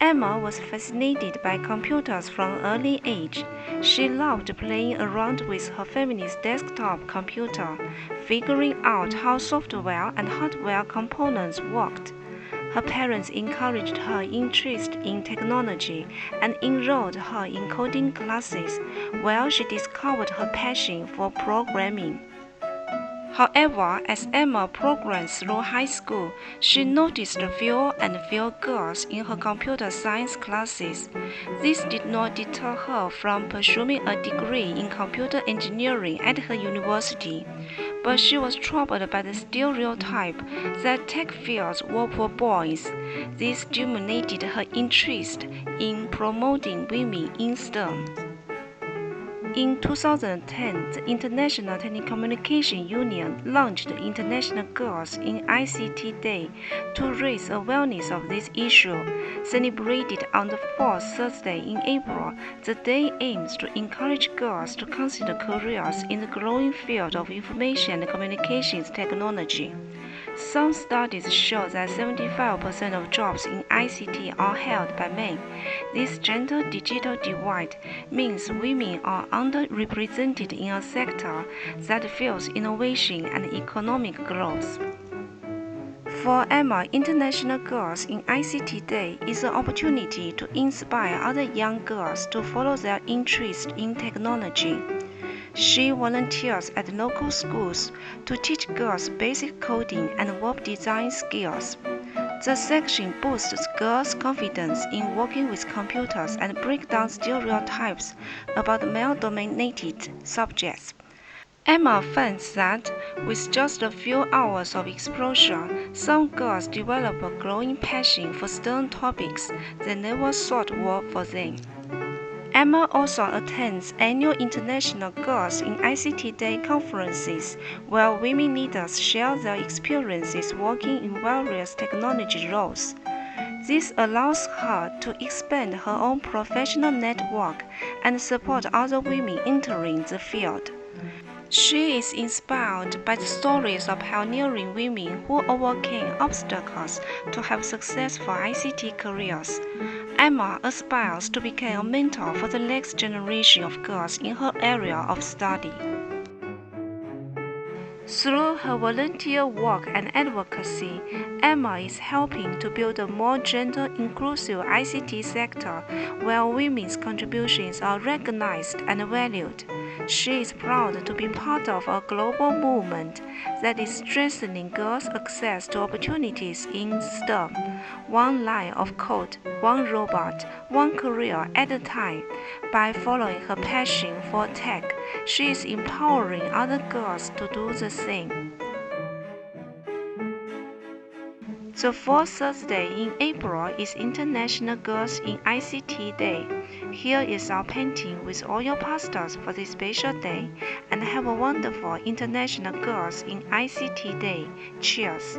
Emma was fascinated by computers from an early age. She loved playing around with her family's desktop computer, figuring out how software and hardware components worked. Her parents encouraged her interest in technology and enrolled her in coding classes, while she discovered her passion for programming. However, as Emma progressed through high school, she noticed fewer and fewer girls in her computer science classes. This did not deter her from pursuing a degree in computer engineering at her university, but she was troubled by the stereotype that tech fields were for boys. This stimulated her interest in promoting women in STEM. In 2010, the International Telecommunication Union launched International Girls in ICT Day to raise awareness of this issue. Celebrated on the fourth Thursday in April, the day aims to encourage girls to consider careers in the growing field of information and communications technology. Some studies show that 75% of jobs in ICT are held by men. This gender digital divide means women are underrepresented in a sector that fuels innovation and economic growth. For Emma, International Girls in ICT Day is an opportunity to inspire other young girls to follow their interest in technology. She volunteers at local schools to teach girls basic coding and web design skills. The section boosts girls' confidence in working with computers and breaks down stereotypes about male-dominated subjects. Emma finds that, with just a few hours of exposure, some girls develop a growing passion for STEM topics they never thought were for them. Emma also attends annual International Girls in ICT Day conferences, where women leaders share their experiences working in various technology roles. This allows her to expand her own professional network and support other women entering the field. She is inspired by the stories of pioneering women who overcame obstacles to have successful ICT careers. Emma aspires to become a mentor for the next generation of girls in her area of study. Through her volunteer work and advocacy, Emma is helping to build a more gender-inclusive ICT sector where women's contributions are recognized and valued. She is proud to be part of a global movement that is strengthening girls' access to opportunities in STEM, one line of code, one robot, one career at a time. By following her passion for tech, she is empowering other girls to do the same. The fourth Thursday in April is International Girls in ICT Day. Here is our painting with all your pastels for this special day, and have a wonderful International Girls in ICT Day. Cheers!